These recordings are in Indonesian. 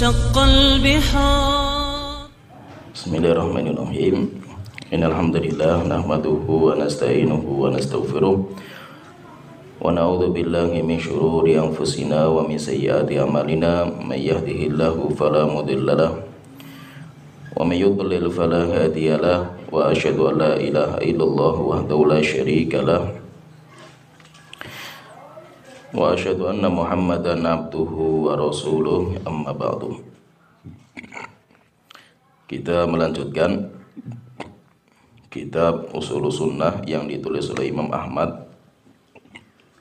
وشق البحار. بسم الله الرحمن الرحيم. إن الحمد لله نحمده ونستعينه ونستغفره ونعوذ بالله من شرور أنفسنا ومن سيئات أعمالنا. من يهده الله فلا مضل له ومن يضلل فلا هادي له وأشهد أن لا إله إلا الله وحده لا شريك له وأشهد أن محمدا عبده ورسوله. أما بعد. Kita melanjutkan kitab Ushulus Sunnah yang ditulis oleh Imam Ahmad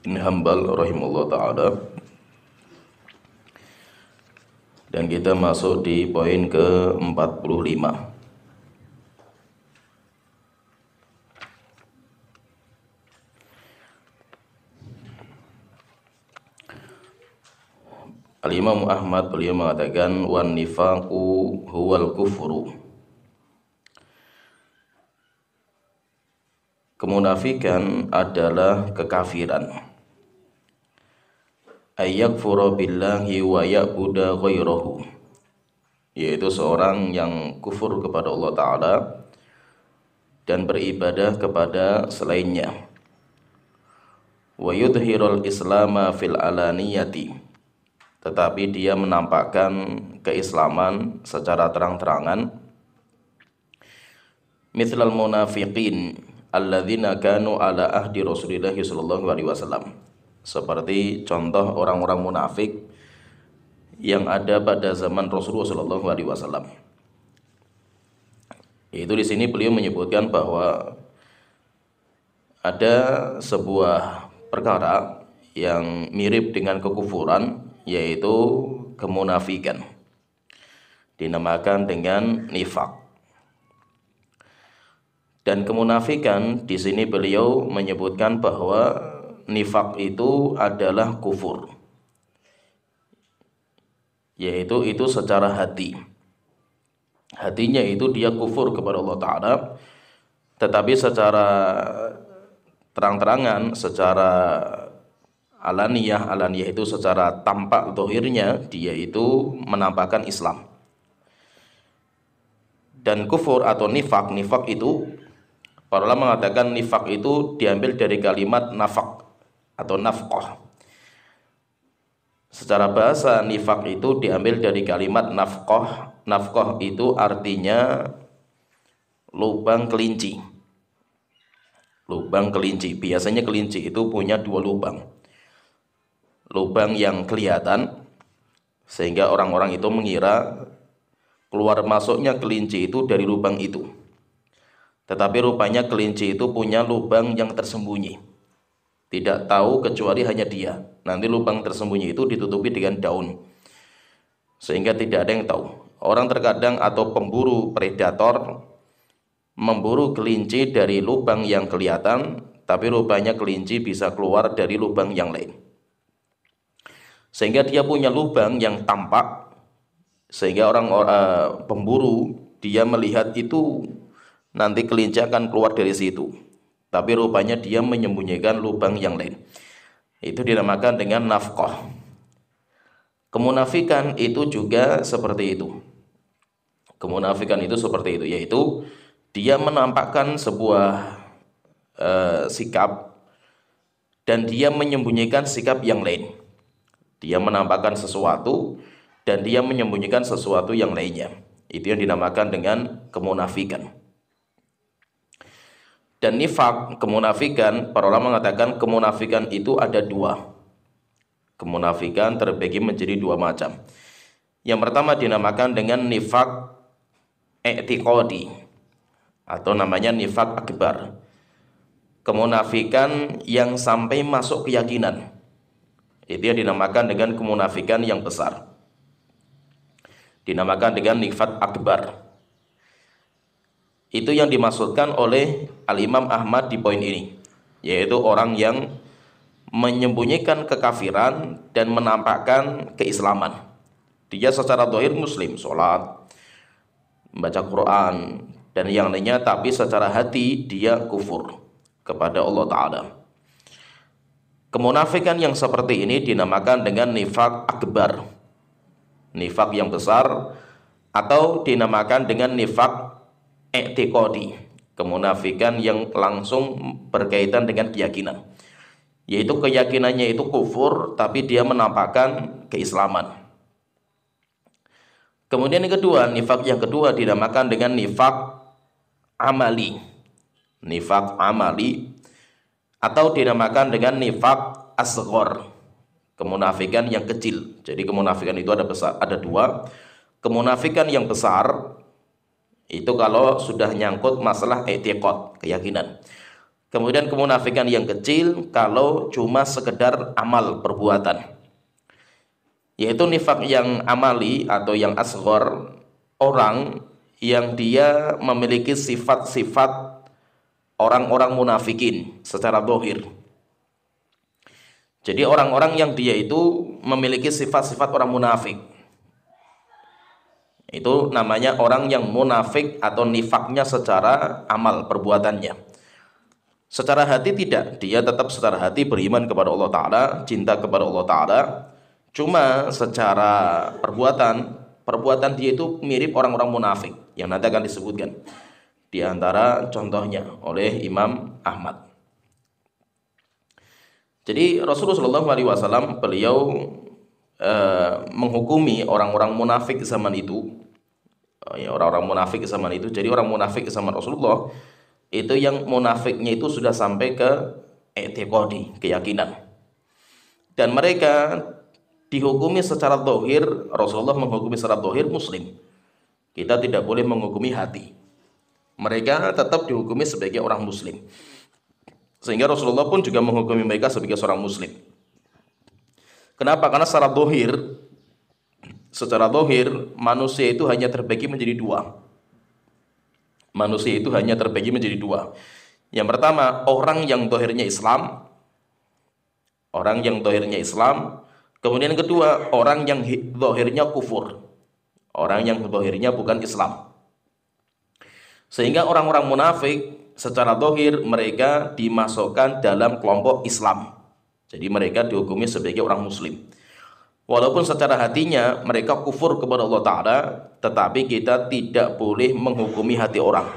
bin Hanbal rahimahullah ta'ala, dan kita masuk di poin ke-45. Al-Imam Ahmad beliau mengatakan wan nifaqu huwal kufru. Kemunafikan adalah kekafiran. Ayyakfura billahi wa ya'budu ghairahu, yaitu seorang yang kufur kepada Allah Ta'ala dan beribadah kepada selainnya. Wa yudhirul islama fil alaniyati, tetapi dia menampakkan keislaman secara terang-terangan. Mithlal munafiqin alladzina kanu ala ahdi Rasulillah sallallahu alaihi wasallam, seperti contoh orang-orang munafik yang ada pada zaman Rasulullah sallallahu alaihi wasallam. Itu di sini beliau menyebutkan bahwa ada sebuah perkara yang mirip dengan kekufuran, yaitu kemunafikan, dinamakan dengan nifak. Dan kemunafikan di sini beliau menyebutkan bahwa nifak itu adalah kufur, yaitu itu secara hati. Hatinya itu dia kufur kepada Allah Ta'ala, tetapi secara terang-terangan, secara alaniyah itu secara tampak zahirnya dia itu menampakkan Islam. Dan kufur atau nifak itu para ulama mengatakan nifak itu diambil dari kalimat nafak atau nafqah. Secara bahasa nifak itu diambil dari kalimat nafqah. Nafqah itu artinya lubang kelinci. Lubang kelinci, biasanya kelinci itu punya dua lubang. Lubang yang kelihatan sehingga orang-orang itu mengira keluar masuknya kelinci itu dari lubang itu. Tetapi rupanya kelinci itu punya lubang yang tersembunyi. Tidak tahu kecuali hanya dia. Nanti lubang tersembunyi itu ditutupi dengan daun, sehingga tidak ada yang tahu. Orang terkadang atau pemburu predator memburu kelinci dari lubang yang kelihatan, tapi rupanya kelinci bisa keluar dari lubang yang lain. Sehingga dia punya lubang yang tampak, sehingga orang pemburu dia melihat itu nanti kelinci akan keluar dari situ, tapi rupanya dia menyembunyikan lubang yang lain. Itu dinamakan dengan nafqah. Kemunafikan itu juga seperti itu. Kemunafikan itu seperti itu, yaitu dia menampakkan sebuah sikap dan dia menyembunyikan sikap yang lain. Dia menampakkan sesuatu dan dia menyembunyikan sesuatu yang lainnya. Itu yang dinamakan dengan kemunafikan. Dan nifak, kemunafikan, para ulama mengatakan kemunafikan itu ada dua. Kemunafikan terbagi menjadi dua macam. Yang pertama dinamakan dengan nifak i'tiqadi, atau namanya nifak akbar. Kemunafikan yang sampai masuk keyakinan. Itu yang dinamakan dengan kemunafikan yang besar. Dinamakan dengan nifak akbar. Itu yang dimaksudkan oleh Al-Imam Ahmad di poin ini, yaitu orang yang menyembunyikan kekafiran dan menampakkan keislaman. Dia secara zahir muslim, sholat, membaca Quran dan yang lainnya, tapi secara hati dia kufur kepada Allah Ta'ala. Kemunafikan yang seperti ini dinamakan dengan nifak akbar. nifak yang besar, atau dinamakan dengan nifak i'tiqadi, kemunafikan yang langsung berkaitan dengan keyakinan, yaitu keyakinannya itu kufur tapi dia menampakkan keislaman. Kemudian yang kedua, nifak yang kedua dinamakan dengan nifak amali. Nifak amali atau dinamakan dengan nifak asghar, kemunafikan yang kecil. Jadi kemunafikan itu ada dua. Kemunafikan yang besar itu kalau sudah nyangkut masalah i'tiqad, keyakinan. Kemudian kemunafikan yang kecil kalau cuma sekedar amal perbuatan. Yaitu nifak yang amali atau yang asghar, orang yang dia memiliki sifat-sifat orang-orang munafikin secara zahir. Jadi orang-orang yang dia itu memiliki sifat-sifat orang munafik, itu namanya orang yang munafik atau nifaknya secara amal perbuatannya. Secara hati tidak, dia tetap secara hati beriman kepada Allah Ta'ala, cinta kepada Allah Ta'ala. Cuma secara perbuatan dia itu mirip orang-orang munafik yang nanti akan disebutkan di antara contohnya oleh Imam Ahmad. Jadi Rasulullah SAW beliau menghukumi orang-orang munafik zaman itu, orang-orang munafik zaman itu. Jadi orang munafik zaman Rasulullah itu yang munafiknya itu sudah sampai ke i'tiqadi, keyakinan, dan mereka dihukumi secara zahir. Rasulullah menghukumi secara zahir muslim. Kita tidak boleh menghukumi hati. Mereka tetap dihukumi sebagai orang muslim. Sehingga Rasulullah pun juga menghukumi mereka sebagai seorang muslim. Kenapa? Karena secara zahir manusia itu hanya terbagi menjadi dua. Manusia itu hanya terbagi menjadi dua. Yang pertama, orang yang zahirnya Islam. Orang yang zahirnya Islam. Kemudian yang kedua, orang yang zahirnya kufur, orang yang zahirnya bukan Islam. Sehingga orang-orang munafik secara zahir mereka dimasukkan dalam kelompok Islam. Jadi mereka dihukumi sebagai orang muslim. Walaupun secara hatinya mereka kufur kepada Allah Ta'ala, tetapi kita tidak boleh menghukumi hati orang.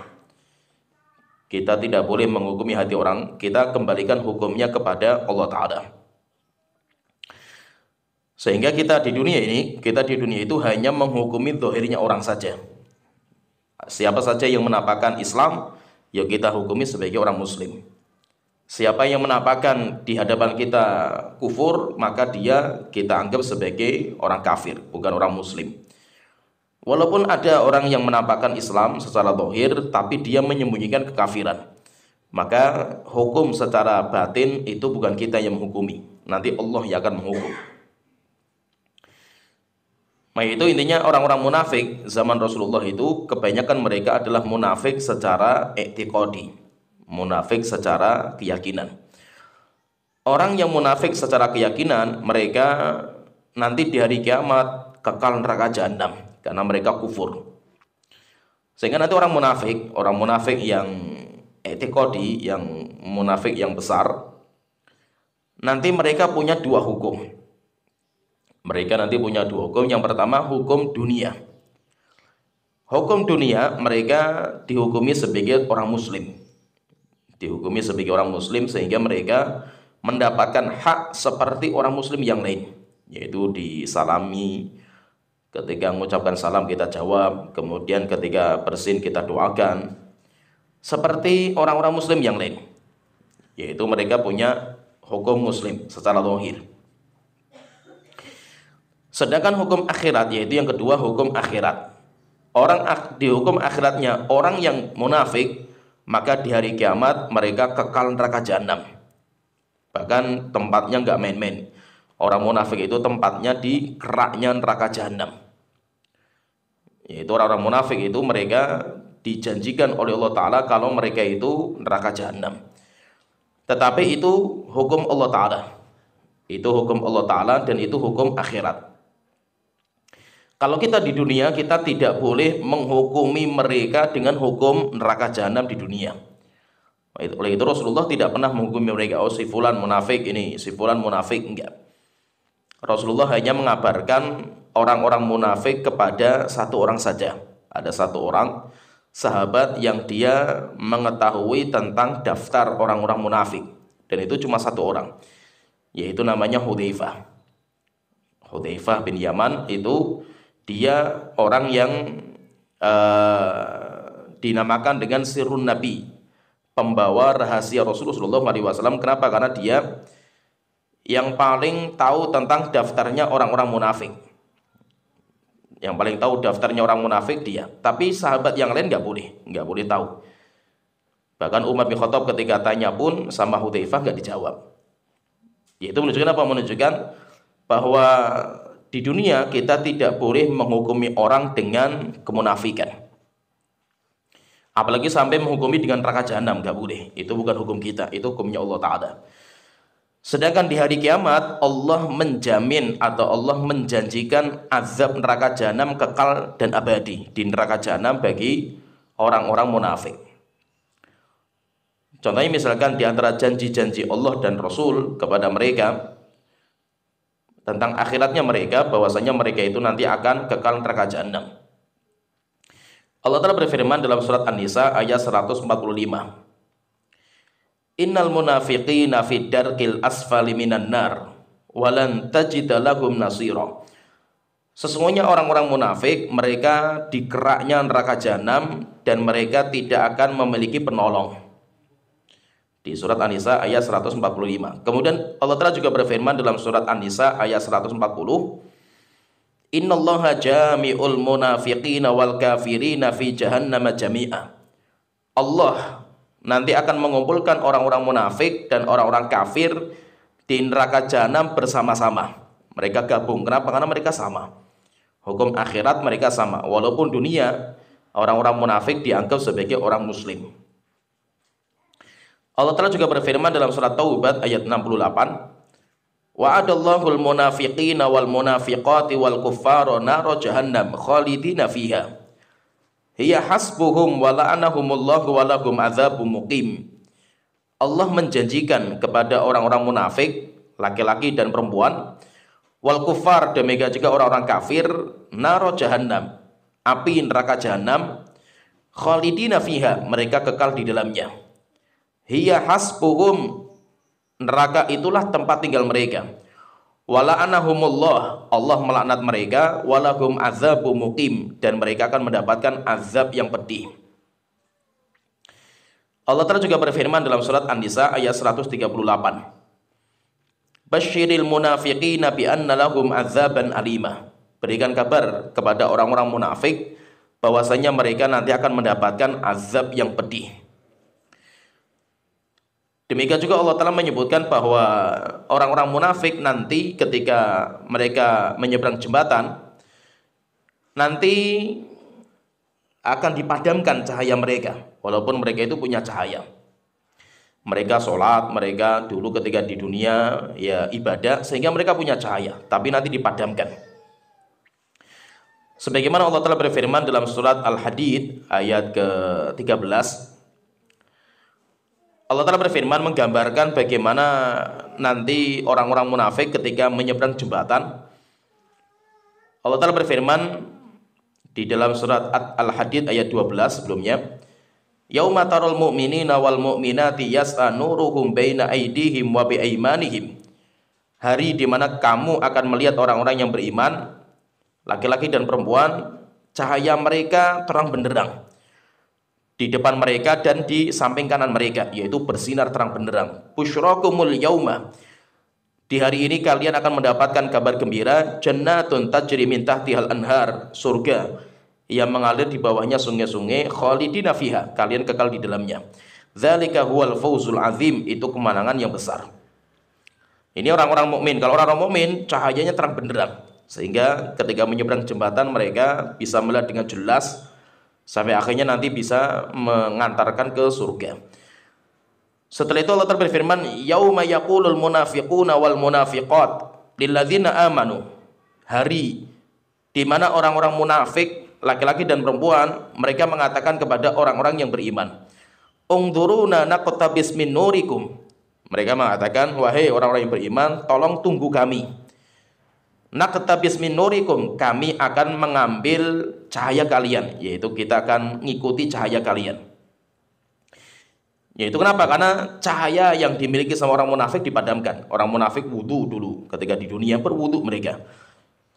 Kita tidak boleh menghukumi hati orang, kita kembalikan hukumnya kepada Allah Ta'ala. Sehingga kita di dunia itu hanya menghukumi zahirnya orang saja. Siapa saja yang menampakkan Islam, ya kita hukumi sebagai orang muslim. Siapa yang menampakkan di hadapan kita kufur, maka dia kita anggap sebagai orang kafir, bukan orang muslim. Walaupun ada orang yang menampakkan Islam secara zahir, tapi dia menyembunyikan kekafiran, maka hukum secara batin itu bukan kita yang menghukumi, nanti Allah yang akan menghukum. Nah itu intinya orang-orang munafik zaman Rasulullah itu kebanyakan mereka adalah munafik secara i'tiqadi, munafik secara keyakinan. Orang yang munafik secara keyakinan mereka nanti di hari kiamat kekal neraka jahanam karena mereka kufur. Sehingga nanti orang munafik yang i'tiqadi, yang munafik yang besar, nanti mereka punya dua hukum. Mereka nanti punya dua hukum. Yang pertama hukum dunia. Hukum dunia mereka dihukumi sebagai orang muslim. Dihukumi sebagai orang muslim sehingga mereka mendapatkan hak seperti orang muslim yang lain, yaitu disalami, ketika mengucapkan salam kita jawab, kemudian ketika bersin kita doakan, seperti orang-orang muslim yang lain. Yaitu mereka punya hukum muslim secara zahir. Sedangkan hukum akhirat, yaitu yang kedua hukum akhirat. Orang di hukum akhiratnya orang yang munafik, maka di hari kiamat mereka kekal neraka jahanam. Bahkan tempatnya nggak main-main. Orang munafik itu tempatnya di keraknya neraka jahanam. Yaitu orang-orang munafik itu mereka dijanjikan oleh Allah Ta'ala kalau mereka itu neraka jahanam. Tetapi itu hukum Allah Ta'ala. Itu hukum Allah Ta'ala dan itu hukum akhirat. Kalau kita di dunia, kita tidak boleh menghukumi mereka dengan hukum neraka jahanam di dunia. Oleh itu Rasulullah tidak pernah menghukumi mereka, oh si fulan munafik ini, si fulan munafik, enggak. Rasulullah hanya mengabarkan orang-orang munafik kepada satu orang saja. Ada satu orang sahabat yang dia mengetahui tentang daftar orang-orang munafik, dan itu cuma satu orang, yaitu namanya Hudzaifah. Hudzaifah bin Yaman itu dia orang yang dinamakan dengan sirrun Nabi, pembawa rahasia Rasulullah SAW. Kenapa? Karena dia yang paling tahu tentang daftarnya orang-orang munafik. Yang paling tahu daftarnya orang munafik dia. Tapi sahabat yang lain nggak boleh tahu. Bahkan Umar bin Khattab ketika tanya pun sama Hudzaifah nggak dijawab. Yaitu menunjukkan apa? Menunjukkan bahwa di dunia kita tidak boleh menghukumi orang dengan kemunafikan. Apalagi sampai menghukumi dengan neraka jahanam, nggak boleh. Itu bukan hukum kita, itu hukumnya Allah Ta'ala. Sedangkan di hari kiamat Allah menjamin atau Allah menjanjikan azab neraka jahanam kekal dan abadi di neraka jahanam bagi orang-orang munafik. Contohnya misalkan di antara janji-janji Allah dan Rasul kepada mereka tentang akhiratnya mereka, bahwasanya mereka itu nanti akan kekal neraka jahanam. Allah Ta'ala berfirman dalam surat An-Nisa ayat 145. Innal munafiqina fid darkil asfali minan nar walan tajida lahum nasira. Sesungguhnya orang-orang munafik mereka di keraknya neraka jahanam dan mereka tidak akan memiliki penolong. Di surat An-Nisa ayat 145. Kemudian Allah Ta'ala juga berfirman dalam surat An-Nisa ayat 140. Innallaha jami'ul munafiqina wal kafirina fi jahannam jami'a. Allah nanti akan mengumpulkan orang-orang munafik dan orang-orang kafir di neraka jahanam bersama-sama. Mereka gabung. Kenapa? Karena mereka sama. Hukum akhirat mereka sama. Walaupun dunia orang-orang munafik dianggap sebagai orang muslim. Allah Ta'ala juga berfirman dalam surat Taubat ayat 68. Wa'adallahul munafiqina wal munafiqati wal kuffara nara jahannam khalidina fiha. Hiya hasbuhum wa la'anahumullahu wa lahum adzabun muqim. Allah menjanjikan kepada orang-orang munafik, laki-laki dan perempuan, wal kufar, demikian juga orang-orang kafir, naro jahannam, api neraka jahanam, khalidina fiha, mereka kekal di dalamnya. Hiya hasbuhum, neraka itulah tempat tinggal mereka. Wala'anahumullah, Allah melaknat mereka, walahum azabun muqim, dan mereka akan mendapatkan azab yang pedih. Allah Ta'ala juga berfirman dalam surat An-Nisa ayat 138. Basyiril munafiqina bi anna lahum azaban alimah. Berikan kabar kepada orang-orang munafik bahwasanya mereka nanti akan mendapatkan azab yang pedih. Demikian juga Allah Ta'ala menyebutkan bahwa orang-orang munafik nanti ketika mereka menyeberang jembatan, nanti akan dipadamkan cahaya mereka, walaupun mereka itu punya cahaya. Mereka sholat, mereka dulu ketika di dunia ya ibadah, sehingga mereka punya cahaya, tapi nanti dipadamkan. Sebagaimana Allah Ta'ala berfirman dalam surat Al-Hadid ayat ke-13, Allah Ta'ala berfirman menggambarkan bagaimana nanti orang-orang munafik ketika menyeberang jembatan. Allah Ta'ala berfirman di dalam surat Al-Hadid ayat 12 sebelumnya, Yauma taral mu'minina wal mu'minati yas'a nuruhum baina aydihim wa bi aymanihim. Hari di mana kamu akan melihat orang-orang yang beriman, laki-laki dan perempuan, cahaya mereka terang benderang di depan mereka dan di samping kanan mereka, yaitu bersinar terang benderang. Busyrakumul yauma, di hari ini kalian akan mendapatkan kabar gembira, jannatun tajri min tahtihal anhar, surga yang mengalir di bawahnya sungai-sungai, khalidina fiha, kalian kekal di dalamnya. Dzalika huwal fawzul azim, itu kemenangan yang besar. Ini orang-orang mukmin. Kalau orang-orang mukmin cahayanya terang benderang, sehingga ketika menyeberang jembatan mereka bisa melihat dengan jelas sampai akhirnya nanti bisa mengantarkan ke surga. Setelah itu Allah Ta'ala berfirman, yauma yaqulul munafiquna wal munafiqat lilladzina amanu. Hari di mana orang-orang munafik, laki-laki dan perempuan, mereka mengatakan kepada orang-orang yang beriman, ungduruna naqtabis min nurikum. Mereka mengatakan, wahai orang-orang yang beriman, tolong tunggu kami. Naqtabis min nurikum, kami akan mengambil cahaya kalian, yaitu kita akan mengikuti cahaya kalian. Yaitu kenapa? Karena cahaya yang dimiliki sama orang munafik dipadamkan. Orang munafik wudu dulu ketika di dunia, berwudu mereka,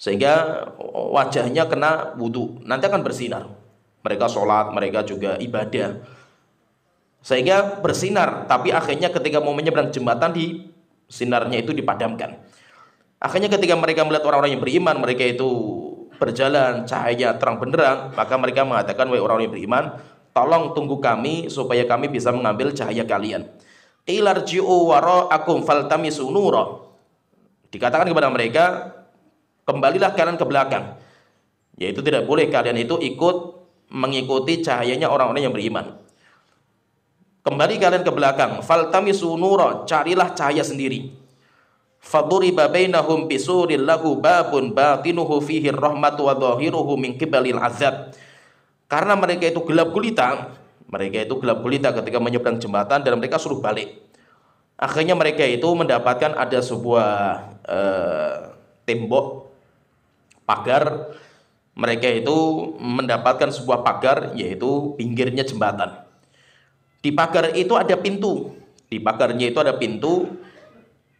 sehingga wajahnya kena wudu, nanti akan bersinar. Mereka sholat, mereka juga ibadah, sehingga bersinar. Tapi akhirnya ketika mau menyeberang jembatan, sinarnya itu dipadamkan. Akhirnya ketika mereka melihat orang-orang yang beriman, mereka itu berjalan cahaya terang benderang, maka mereka mengatakan, wahai orang-orang yang beriman, tolong tunggu kami supaya kami bisa mengambil cahaya kalian. Ilarji'u wara'akum faltamisu nura. Dikatakan kepada mereka, kembalilah kalian ke belakang. Yaitu tidak boleh kalian itu ikut mengikuti cahayanya orang-orang yang beriman. Kembali kalian ke belakang. Faltamisu nura, carilah cahaya sendiri. Faduriba bainahum bisurin lahu babun batinuhu fihi rahmatu wa dhahiruhu min qibalil azab. Karena mereka itu gelap gulita ketika menyeberang jembatan dan mereka suruh balik. Akhirnya mereka itu mendapatkan ada sebuah tembok pagar. Mereka itu mendapatkan sebuah pagar, yaitu pinggirnya jembatan. Di pagar itu ada pintu. Di pagarnya itu ada pintu.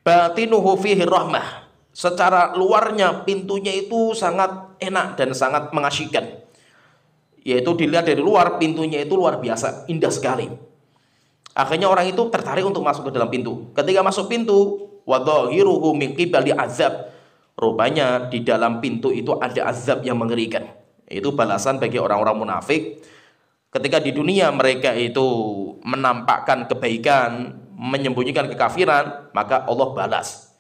Batinuhu fihi rahmah. Secara luarnya pintunya itu sangat enak dan sangat mengasyikkan. Yaitu dilihat dari luar, pintunya itu luar biasa, indah sekali. Akhirnya orang itu tertarik untuk masuk ke dalam pintu. Ketika masuk pintu, wa dhahiruhu min qibali azab. Rupanya di dalam pintu itu ada azab yang mengerikan. Itu balasan bagi orang-orang munafik. Ketika di dunia mereka itu menampakkan kebaikan, menyembunyikan kekafiran, maka Allah balas.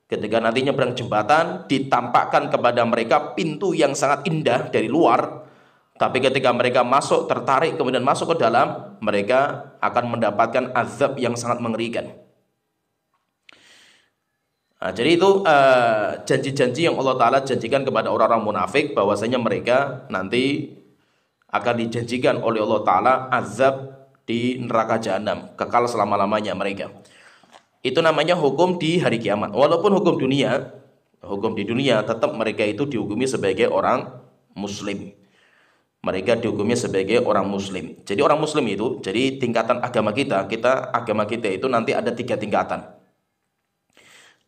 Ketika nantinya nyebrang jembatan, ditampakkan kepada mereka pintu yang sangat indah dari luar. Tapi ketika mereka masuk, tertarik, kemudian masuk ke dalam, mereka akan mendapatkan azab yang sangat mengerikan. Nah, jadi itu janji-janji yang Allah Ta'ala janjikan kepada orang-orang munafik, bahwasanya mereka nanti akan dijanjikan oleh Allah Ta'ala azab di neraka jahanam, kekal selama-lamanya mereka. Itu namanya hukum di hari kiamat. Walaupun hukum di dunia tetap mereka itu dihukumi sebagai orang muslim. Mereka dihukumi sebagai orang muslim. Jadi orang muslim itu, jadi tingkatan agama kita itu nanti ada 3 tingkatan.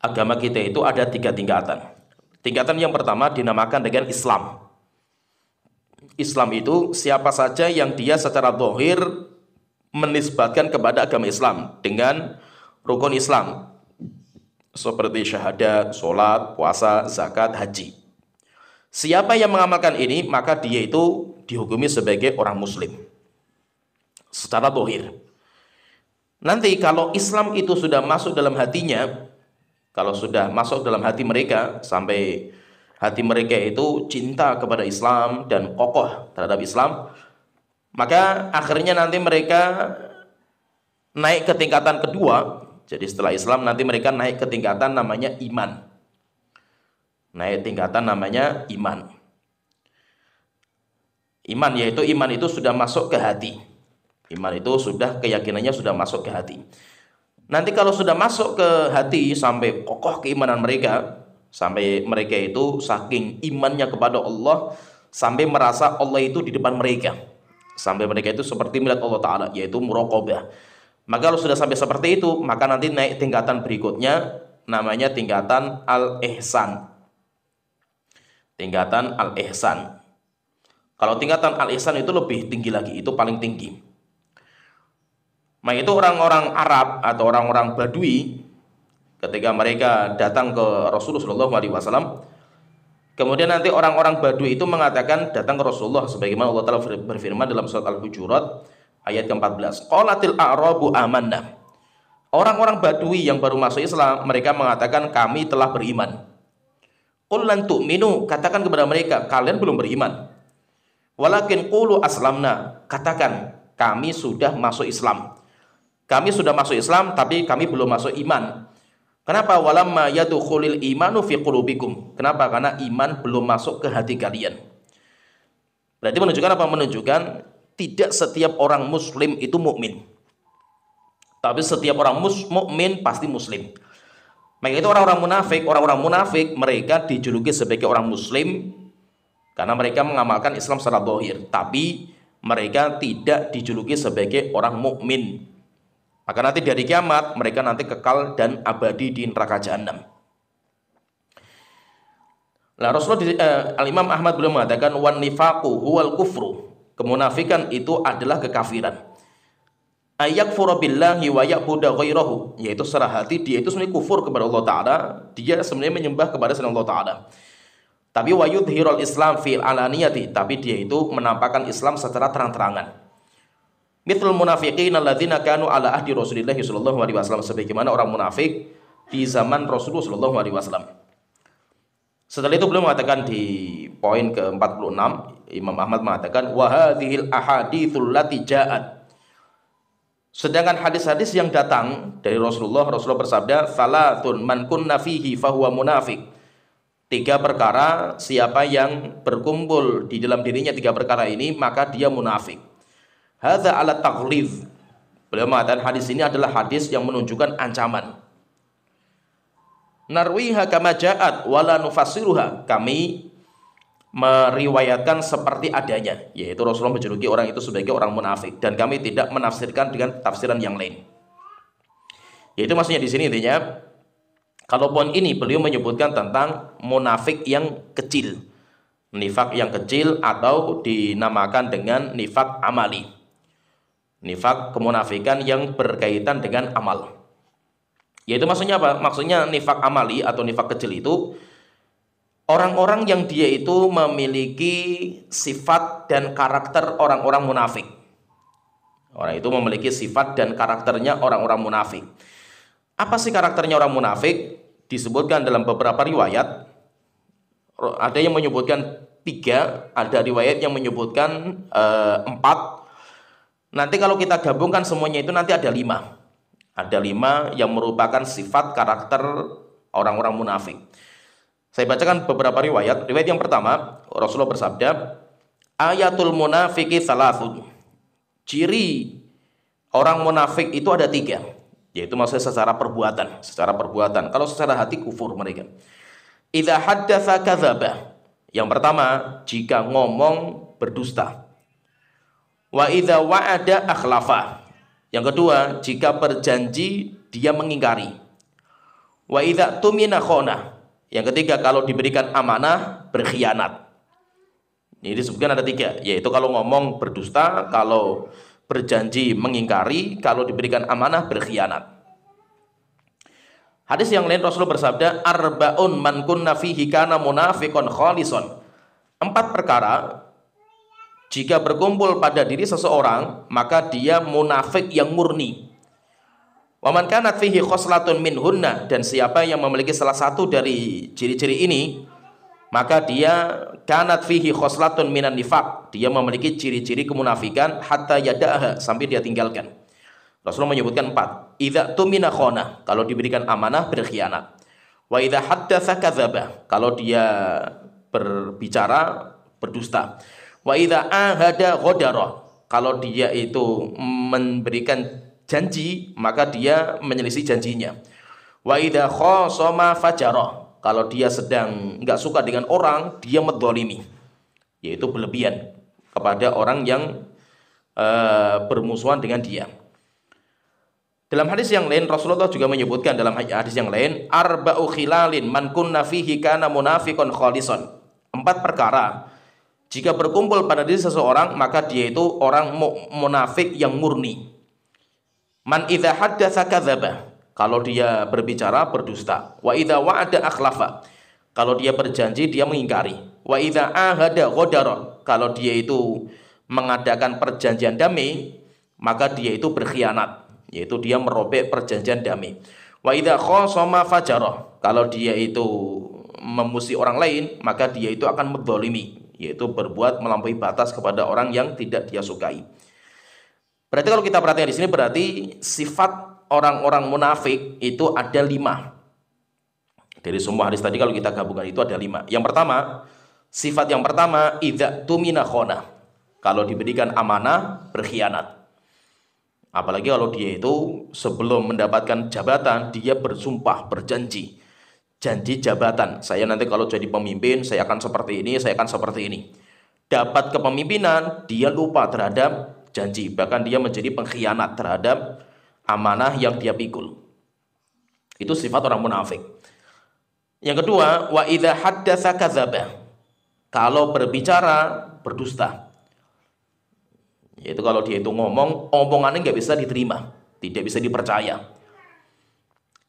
Agama kita itu ada 3 tingkatan. Tingkatan yang pertama dinamakan dengan Islam. Islam itu siapa saja yang dia secara zahir menisbatkan kepada agama Islam dengan rukun Islam seperti syahadat, sholat, puasa, zakat, haji. Siapa yang mengamalkan ini, maka dia itu dihukumi sebagai orang muslim secara zahir. Nanti kalau Islam itu sudah masuk dalam hatinya, kalau sudah masuk dalam hati mereka, sampai hati mereka itu cinta kepada Islam dan kokoh terhadap Islam, maka akhirnya nanti mereka naik ke tingkatan kedua. Jadi setelah Islam nanti mereka naik ke tingkatan namanya iman. Naik tingkatan namanya iman. Iman yaitu iman itu sudah masuk ke hati. Iman itu sudah keyakinannya sudah masuk ke hati. Nanti kalau sudah masuk ke hati sampai kokoh keimanan mereka, sampai mereka itu saking imannya kepada Allah, sampai merasa Allah itu di depan mereka, sampai mereka itu seperti melihat Allah Ta'ala, yaitu muraqabah. Maka kalau sudah sampai seperti itu, maka nanti naik tingkatan berikutnya, namanya tingkatan al-ihsan. Tingkatan al-ihsan. Kalau tingkatan al-ihsan itu lebih tinggi lagi, itu paling tinggi. Maka itu orang-orang Arab atau orang-orang Badui, ketika mereka datang ke Rasulullah SAW, kemudian nanti orang-orang Badui itu mengatakan datang ke Rasulullah, sebagaimana Allah Ta'ala berfirman dalam surat Al-Hujurat ayat ke-14. Qalatil a'rabu amanna. Orang-orang Badui yang baru masuk Islam, mereka mengatakan kami telah beriman. Qul lan tu'minu, katakan kepada mereka kalian belum beriman. Walakin qulu aslamna, katakan kami sudah masuk Islam. Kami sudah masuk Islam tapi kami belum masuk iman. Kenapa? Walamma yadkhulul imanu fi qulubikum. Kenapa? Karena iman belum masuk ke hati kalian. Berarti menunjukkan apa? Menunjukkan tidak setiap orang muslim itu mukmin. Tapi setiap orang mukmin pasti muslim. Maka itu orang-orang munafik mereka dijuluki sebagai orang muslim karena mereka mengamalkan Islam secara zahir, tapi mereka tidak dijuluki sebagai orang mukmin. Maka nanti dari kiamat mereka nanti kekal dan abadi di neraka jahanam. Nah, Al-Imam Ahmad beliau mengatakan wan nifaqu huwal kufru. Kemunafikan itu adalah kekafiran. Ayakfuru billahi wa ya'budu ghairahu, yaitu secara hati dia itu sebenarnya kufur kepada Allah Ta'ala, dia sebenarnya menyembah kepada selain Allah Ta'ala. Tapi wa yudhirul Islam fil alaniyati, tapi dia itu menampakkan Islam secara terang-terangan. Mithlul munafiqin alladzina kanu ala ahdi Rasulillah sallallahu alaihi wasallam, sebagaimana orang munafik di zaman Rasulullah sallallahu alaihi wasallam. Setelah itu beliau mengatakan di poin ke-46, Imam Ahmad mengatakan wa hadhil ahaditsul lati ja'at. Sedangkan hadis-hadis yang datang dari Rasulullah bersabda, salatun man kunna fihi fahuwa munafik. 3 perkara, siapa yang berkumpul di dalam dirinya 3 perkara ini, maka dia munafik. Hadza ala taghlidz. Beliau mengatakan hadis ini adalah hadis yang menunjukkan ancaman. Narwiha kama ja'at wala nufassiruha. Kami meriwayatkan seperti adanya, yaitu Rasulullah menjuluki orang itu sebagai orang munafik, dan kami tidak menafsirkan dengan tafsiran yang lain. Yaitu maksudnya di sini intinya, kalau poin ini beliau menyebutkan tentang munafik yang kecil, nifak yang kecil, atau dinamakan dengan nifak amali, nifak kemunafikan yang berkaitan dengan amal. Yaitu maksudnya apa? Maksudnya nifak amali atau nifak kecil itu orang-orang yang dia itu memiliki sifat dan karakter orang-orang munafik. Orang itu memiliki sifat dan karakternya orang-orang munafik. Apa sih karakternya orang munafik? Disebutkan dalam beberapa riwayat. Ada yang menyebutkan 3, ada riwayat yang menyebutkan 4. Nanti kalau kita gabungkan semuanya itu nanti ada 5. Ada 5 yang merupakan sifat karakter orang-orang munafik. Saya bacakan beberapa riwayat. Riwayat yang pertama, Rasulullah bersabda, ayatul munafiki salasun. Ciri orang munafik itu ada 3, yaitu maksudnya secara perbuatan. Kalau secara hati kufur mereka. Idza haddatsa kadzaba. Yang pertama, jika ngomong berdusta. Wa idza wa'ada akhlafa. Yang kedua, jika berjanji dia mengingkari. Wa idza tumina khana. Yang ketiga, kalau diberikan amanah berkhianat. Ini disebutkan ada 3, yaitu kalau ngomong berdusta, kalau berjanji mengingkari, kalau diberikan amanah berkhianat. Hadis yang lain Rasulullah bersabda, arba'un man kunna fihi kana munafiqun khalison. 4 perkara jika berkumpul pada diri seseorang, maka dia munafik yang murni. Wa man kanat fihi khoslatun minhunna, dan siapa yang memiliki salah satu dari ciri-ciri ini, maka dia kanat fihi khoslatun minan nifaq, dia memiliki ciri-ciri kemunafikan hatta yada'aha, sampai dia tinggalkan. Rasulullah menyebutkan 4. Idza tumina khana, kalau diberikan amanah berkhianat. Wa idza haddatsa kadzaba, kalau dia berbicara berdusta. Wa idza ahada ghadara, kalau dia itu memberikan janji, maka dia menyelisih janjinya. Wa idza khasama fajara, kalau dia sedang enggak suka dengan orang, dia medzalimi, yaitu berlebihan kepada orang yang bermusuhan dengan dia. Dalam hadis yang lain Rasulullah juga menyebutkan dalam hadis yang lain, arba'u khilalin man kunna fihi kana munafiqun khalisan. 4 perkara jika berkumpul pada diri seseorang, maka dia itu orang munafik yang murni. Man idza haddatsa kadzaba, kalau dia berbicara berdusta. Wa idza wa'ada akhlafa, kalau dia berjanji dia mengingkari. Wa idza ahada ghadara, kalau dia itu mengadakan perjanjian damai, maka dia itu berkhianat, yaitu dia merobek perjanjian damai. Wa idza khasama fajara, kalau dia itu memusuhi orang lain, maka dia itu akan medzalimi, yaitu berbuat melampaui batas kepada orang yang tidak dia sukai. Berarti kalau kita perhatikan di sini, berarti sifat orang-orang munafik itu ada 5. Dari semua hadis tadi kalau kita gabungkan itu ada 5. Yang pertama, sifat yang pertama, idza tumina khana, kalau diberikan amanah berkhianat. Apalagi kalau dia itu sebelum mendapatkan jabatan, dia bersumpah, berjanji. Janji jabatan, saya nanti kalau jadi pemimpin, saya akan seperti ini, saya akan seperti ini. Dapat kepemimpinan, dia lupa terhadap janji. Bahkan dia menjadi pengkhianat terhadap amanah yang dia pikul. Itu sifat orang munafik. Yang kedua, wa idza haddatsa kadzaba. Kalau berbicara, berdusta. Yaitu kalau dia itu ngomong, omongannya nggak bisa diterima, tidak bisa dipercaya.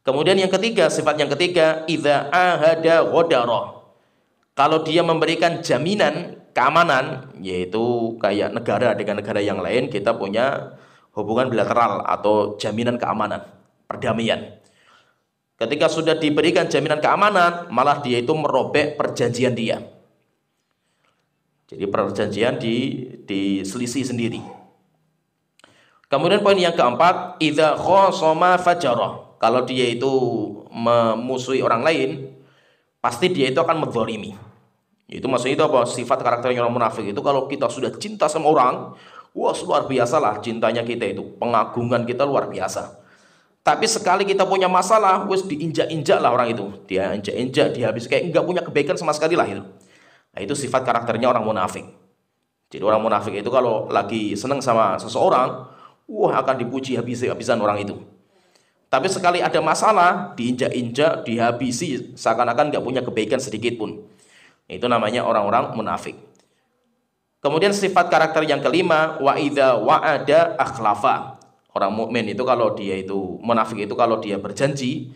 Kemudian yang ketiga, sifat yang ketiga, idza ahada ghadara. Kalau dia memberikan jaminan keamanan, yaitu kayak negara dengan negara yang lain, kita punya hubungan bilateral atau jaminan keamanan, perdamaian. Ketika sudah diberikan jaminan keamanan, malah dia itu merobek perjanjian dia. Jadi perjanjian diselisih sendiri. Kemudian poin yang keempat, idza khasama fajara. Kalau dia itu memusuhi orang lain, pasti dia itu akan menzalimi. Itu maksudnya itu apa? Sifat karakternya orang munafik itu kalau kita sudah cinta sama orang, wah luar biasa lah cintanya kita itu, pengagungan kita luar biasa. Tapi sekali kita punya masalah, wes diinjak-injak lah orang itu, dia injak-injak, dia habis kayak enggak punya kebaikan sama sekali lah itu. Nah, itu sifat karakternya orang munafik. Jadi orang munafik itu kalau lagi senang sama seseorang, wah akan dipuji habis-habisan orang itu. Tapi sekali ada masalah, diinjak-injak, dihabisi, seakan-akan nggak punya kebaikan sedikit pun. Itu namanya orang-orang munafik. Kemudian sifat karakter yang kelima, wa idza wa'ada akhlafa. Orang mukmin itu kalau dia itu munafik itu kalau dia berjanji,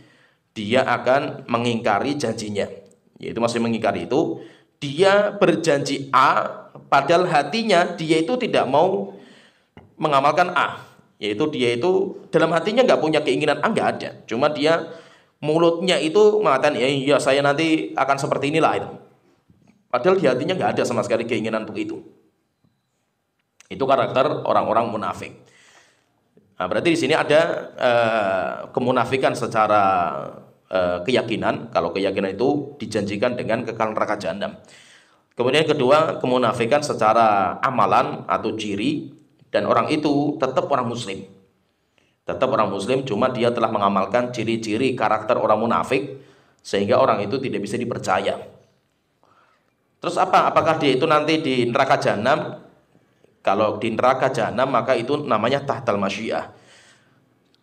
dia akan mengingkari janjinya. Yaitu masih mengingkari itu, dia berjanji A, padahal hatinya dia itu tidak mau mengamalkan A. Yaitu dia itu dalam hatinya nggak punya keinginan A, nggak ada. Cuma dia mulutnya itu mengatakan, ya iya saya nanti akan seperti inilah itu. Padahal di hatinya nggak ada sama sekali keinginan untuk itu. Itu karakter orang-orang munafik. Nah, berarti di sini ada kemunafikan secara keyakinan. Kalau keyakinan itu dijanjikan dengan kekal neraka jahanam. Kemudian kedua, kemunafikan secara amalan atau ciri. Dan orang itu tetap orang muslim. Tetap orang muslim, cuma dia telah mengamalkan ciri-ciri karakter orang munafik, sehingga orang itu tidak bisa dipercaya. Terus apa? Apakah dia itu nanti di neraka jahanam? Kalau di neraka jahanam, maka itu namanya tahtal masyiah.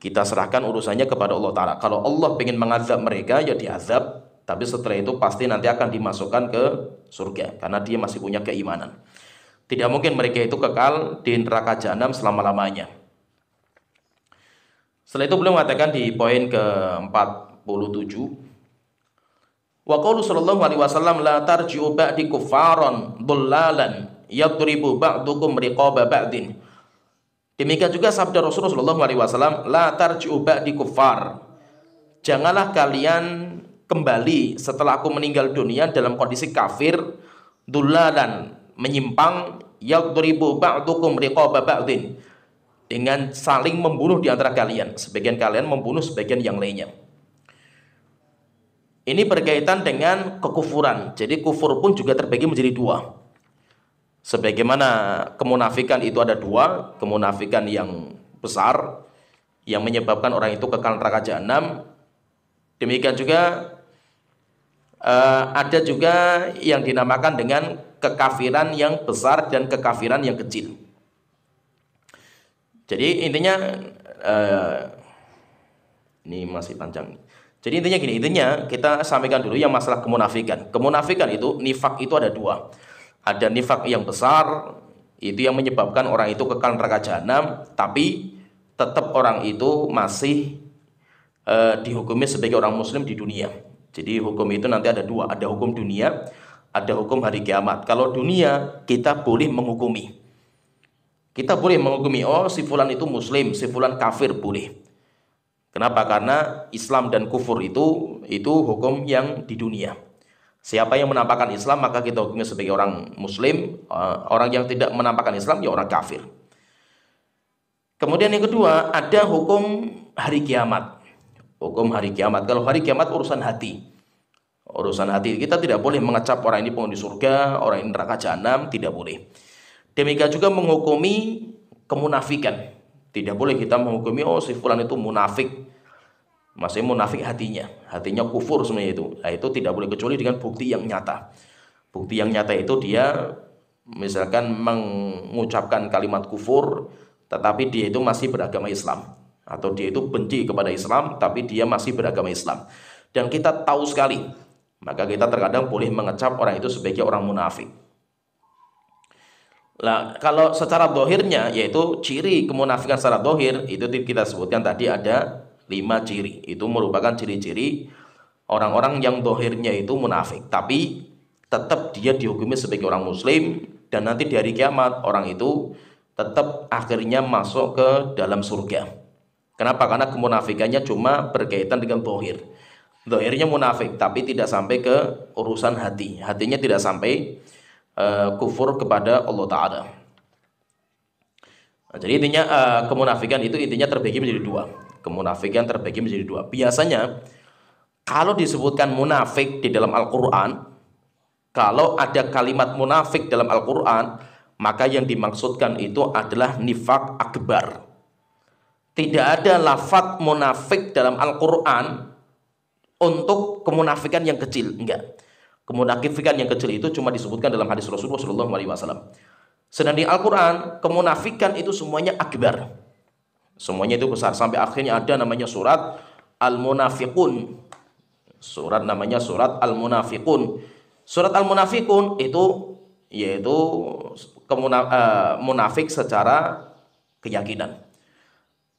Kita serahkan urusannya kepada Allah Ta'ala. Kalau Allah ingin mengazab mereka, ya diazab. Tapi setelah itu pasti nanti akan dimasukkan ke surga, karena dia masih punya keimanan. Tidak mungkin mereka itu kekal di neraka jahanam selama-lamanya. Setelah itu beliau mengatakan di poin ke-47, wa qaulu sallallahu alaihi wasallam la tarji'u ba'di kuffaran dhullalan yadribu ba'dukum riqaba ba'din. Demikian juga sabda Rasulullah sallallahu alaihi wasallam, la tarji'u ba'di kuffar. Janganlah kalian kembali setelah aku meninggal dunia dalam kondisi kafir, dhullalan, menyimpang, yadribu ba'dukum riqaba ba'din, dengan saling membunuh di antara kalian, sebagian kalian membunuh sebagian yang lainnya. Ini berkaitan dengan kekufuran. Jadi kufur pun juga terbagi menjadi dua. Sebagaimana kemunafikan itu ada dua, kemunafikan yang besar yang menyebabkan orang itu kekal neraka jahanam. Demikian juga ada juga yang dinamakan dengan kekafiran yang besar dan kekafiran yang kecil. Jadi intinya ini masih panjang. Jadi intinya gini, intinya kita sampaikan dulu yang masalah kemunafikan. Kemunafikan itu, nifak itu ada dua. Ada nifak yang besar, itu yang menyebabkan orang itu kekal neraka jahanam, tapi tetap orang itu masih dihukumi sebagai orang muslim di dunia. Jadi hukum itu nanti ada dua, ada hukum dunia, ada hukum hari kiamat. Kalau dunia kita boleh menghukumi. Kita boleh menghukumi, oh si fulan itu muslim, si fulan kafir, boleh. Kenapa? Karena Islam dan kufur itu hukum yang di dunia. Siapa yang menampakkan Islam maka kita hukumi sebagai orang muslim, orang yang tidak menampakkan Islam ya orang kafir. Kemudian yang kedua, ada hukum hari kiamat. Hukum hari kiamat. Kalau hari kiamat urusan hati. Urusan hati. Kita tidak boleh mengecap orang ini penghuni surga, orang ini neraka jahanam, tidak boleh. Demikian juga menghukumi kemunafikan. Tidak boleh kita menghukumi oh si fulan itu munafik. Maksudnya munafik hatinya kufur sebenarnya itu. Nah, itu tidak boleh kecuali dengan bukti yang nyata. Bukti yang nyata itu dia misalkan mengucapkan kalimat kufur tetapi dia itu masih beragama Islam, atau dia itu benci kepada Islam tapi dia masih beragama Islam. Dan kita tahu sekali, maka kita terkadang boleh mengecap orang itu sebagai orang munafik. Nah, kalau secara dohirnya, yaitu ciri kemunafikan secara dohir, itu kita sebutkan tadi ada 5 ciri. Itu merupakan ciri-ciri orang-orang yang dohirnya itu munafik, tapi tetap dia dihukumi sebagai orang muslim, dan nanti di hari kiamat orang itu tetap akhirnya masuk ke dalam surga. Kenapa? Karena kemunafikannya cuma berkaitan dengan dohir. Dohirnya munafik, tapi tidak sampai ke urusan hati. Hatinya tidak sampai kufur kepada Allah Ta'ala. Nah, jadi intinya kemunafikan itu intinya terbagi menjadi 2. Kemunafikan terbagi menjadi 2. Biasanya kalau disebutkan munafik di dalam Al-Quran, kalau ada kalimat munafik dalam Al-Quran, maka yang dimaksudkan itu adalah nifak akbar. Tidak ada lafadz munafik dalam Al-Quran untuk kemunafikan yang kecil, enggak. Kemunafikan yang kecil itu cuma disebutkan dalam hadis Rasulullah SAW. Sedang di Al-Quran, kemunafikan itu semuanya akbar. Semuanya itu besar. Sampai akhirnya ada namanya surat Al-Munafiqun. Surat namanya surat Al-Munafiqun. Surat Al-Munafiqun itu yaitu munafik secara keyakinan.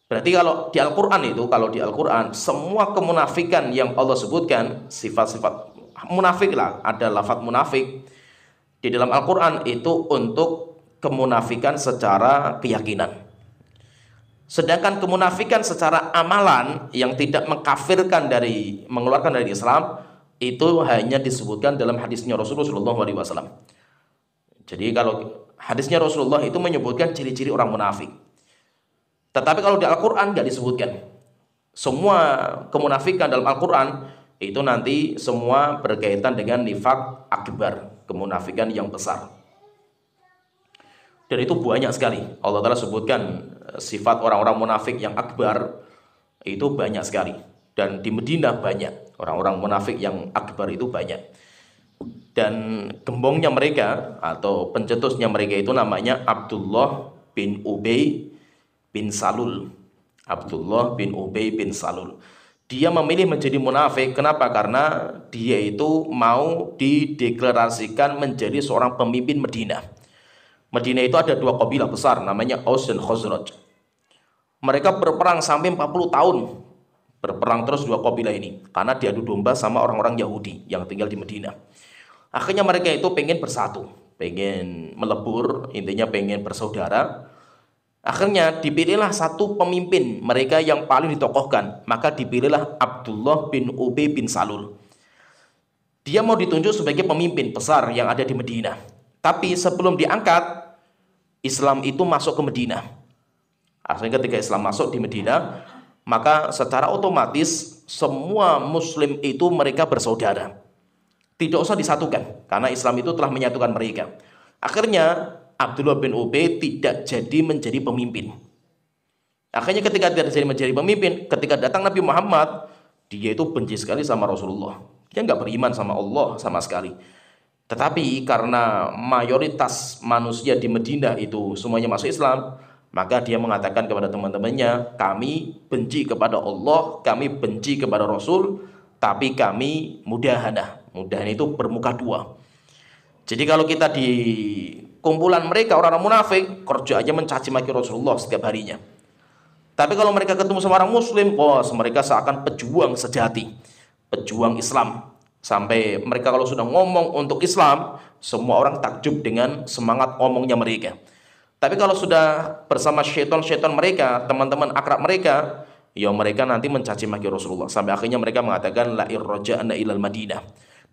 Berarti kalau di Al-Quran semua kemunafikan yang Allah sebutkan, sifat-sifat munafik lah, ada lafadz munafik di dalam Al-Quran itu untuk kemunafikan secara keyakinan. Sedangkan kemunafikan secara amalan yang tidak mengeluarkan dari Islam, itu hanya disebutkan dalam hadisnya Rasulullah SAW. Jadi kalau hadisnya Rasulullah itu menyebutkan ciri-ciri orang munafik. Tetapi kalau di Al-Quran nggak disebutkan. Semua kemunafikan dalam Al-Quran itu nanti semua berkaitan dengan nifak akbar, kemunafikan yang besar. Dan itu banyak sekali. Allah Ta'ala sebutkan sifat orang-orang munafik yang akbar itu banyak sekali. Dan di Madinah banyak orang-orang munafik yang akbar itu banyak. Dan gembongnya mereka atau pencetusnya mereka itu namanya Abdullah bin Ubay bin Salul. Abdullah bin Ubay bin Salul. Dia memilih menjadi munafik. Kenapa? Karena dia itu mau dideklarasikan menjadi seorang pemimpin Madinah. Madinah itu ada 2 kabilah besar, namanya Aus dan Khazraj. Mereka berperang sampai 40 tahun. Berperang terus 2 kabilah ini karena diadu domba sama orang-orang Yahudi yang tinggal di Madinah. Akhirnya mereka itu pengen bersatu, pengen melebur, intinya pengen bersaudara. Akhirnya dipilihlah satu pemimpin mereka yang paling ditokohkan, maka dipilihlah Abdullah bin Ubay bin Salul. Dia mau ditunjuk sebagai pemimpin besar yang ada di Madinah. Tapi sebelum diangkat, Islam itu masuk ke Madinah. Akhirnya ketika Islam masuk di Madinah, maka secara otomatis semua muslim itu mereka bersaudara. Tidak usah disatukan, karena Islam itu telah menyatukan mereka. Akhirnya Abdullah bin Ubay tidak jadi menjadi pemimpin. Akhirnya ketika tidak jadi menjadi pemimpin, ketika datang Nabi Muhammad, dia itu benci sekali sama Rasulullah. Dia nggak beriman sama Allah sama sekali. Tetapi karena mayoritas manusia di Madinah itu semuanya masuk Islam, maka dia mengatakan kepada teman-temannya, kami benci kepada Allah, kami benci kepada Rasul, tapi kami mudahanah. Mudahanah itu bermuka 2. Jadi kalau kita di kumpulan mereka orang-orang munafik, kerjanya mencaci maki Rasulullah setiap harinya. Tapi kalau mereka ketemu sama orang muslim, mereka seakan pejuang sejati, pejuang Islam. Sampai mereka kalau sudah ngomong untuk Islam, semua orang takjub dengan semangat ngomongnya mereka. Tapi kalau sudah bersama syaitan-syaitan mereka, teman-teman akrab mereka, ya mereka nanti mencaci maki Rasulullah. Sampai akhirnya mereka mengatakan, la irraja'na ilal Madinah.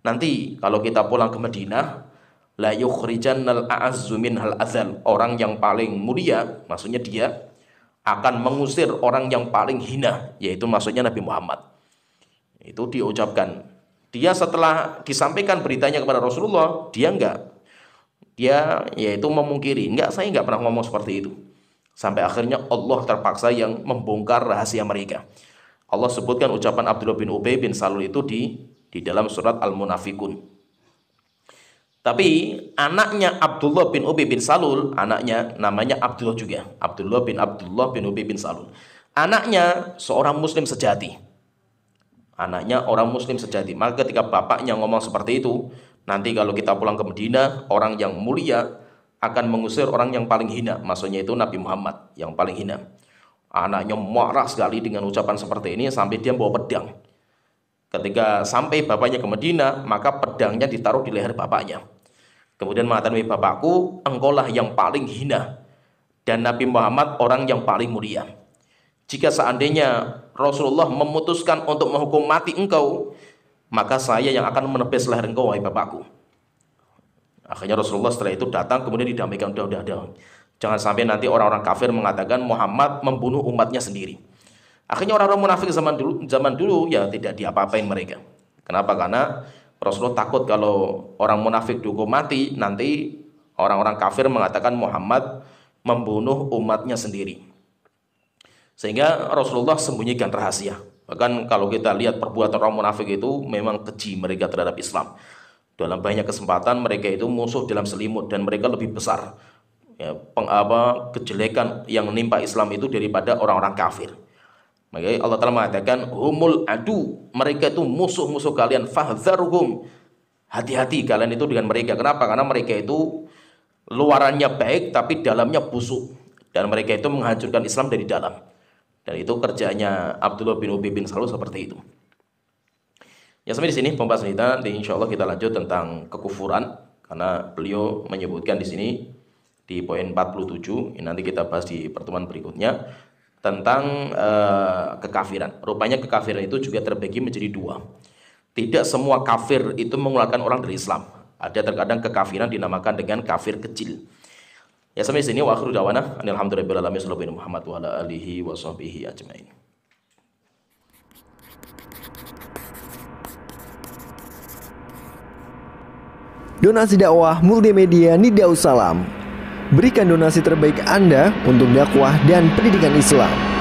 Nanti kalau kita pulang ke Madinah, la yukhrijannal a'azzu minhal adzal. Orang yang paling mulia, maksudnya dia akan mengusir orang yang paling hina, yaitu maksudnya Nabi Muhammad. Itu diucapkan. Dia setelah disampaikan beritanya kepada Rasulullah, dia yaitu memungkiri. Saya enggak pernah ngomong seperti itu. Sampai akhirnya Allah terpaksa yang membongkar rahasia mereka. Allah sebutkan ucapan Abdullah bin Ubay bin Salul itu di dalam surat Al-Munafikun. Tapi anaknya Abdullah bin Ubay bin Salul, anaknya namanya Abdullah juga. Abdullah bin Ubay bin Salul. Anaknya seorang muslim sejati. Anaknya orang muslim sejati. Maka ketika bapaknya ngomong seperti itu, nanti kalau kita pulang ke Madinah, orang yang mulia akan mengusir orang yang paling hina. Maksudnya itu Nabi Muhammad yang paling hina. Anaknya marah sekali dengan ucapan seperti ini sampai dia bawa pedang. Ketika sampai bapaknya ke Madinah, maka pedangnya ditaruh di leher bapaknya. Kemudian mengatakan, "Wahai bapakku, engkaulah yang paling hina dan Nabi Muhammad orang yang paling mulia. Jika seandainya Rasulullah memutuskan untuk menghukum mati engkau, maka saya yang akan menepis leher engkau, wahai bapakku." Akhirnya Rasulullah setelah itu datang, kemudian didamaikan. Udah. Jangan sampai nanti orang-orang kafir mengatakan Muhammad membunuh umatnya sendiri. Akhirnya orang-orang munafik zaman dulu ya tidak diapa-apain mereka. Kenapa? Karena Rasulullah takut kalau orang munafik dihukum mati, nanti orang-orang kafir mengatakan Muhammad membunuh umatnya sendiri. Sehingga Rasulullah sembunyikan rahasia. Bahkan kalau kita lihat perbuatan orang munafik itu memang keji mereka terhadap Islam. Dalam banyak kesempatan mereka itu musuh dalam selimut dan mereka lebih besar ya, kejelekan yang menimpa Islam itu daripada orang-orang kafir. Maka Allah Ta'ala mengatakan humul adu, mereka itu musuh-musuh kalian, fahdharhum, hati-hati kalian itu dengan mereka. Kenapa? Karena mereka itu luarannya baik tapi dalamnya busuk, dan mereka itu menghancurkan Islam dari dalam. Dan itu kerjanya Abdullah bin Ubay bin Salul seperti itu. Ya, sampai di sini pembahasan kita. Insya Allah kita lanjut tentang kekufuran, karena beliau menyebutkan di sini di poin 47. Nanti kita bahas di pertemuan berikutnya tentang kekafiran. Rupanya kekafiran itu juga terbagi menjadi dua. Tidak semua kafir itu mengeluarkan orang dari Islam. Ada terkadang kekafiran dinamakan dengan kafir kecil. Ya, sampai di sini wa akhiru dawana alhamdulillahirabbil alamin sallallahu Muhammad wa ala alihi wa sahbihi ajmain. Donasi dakwah multimedia Nida Salam. Berikan donasi terbaik Anda untuk dakwah dan pendidikan Islam.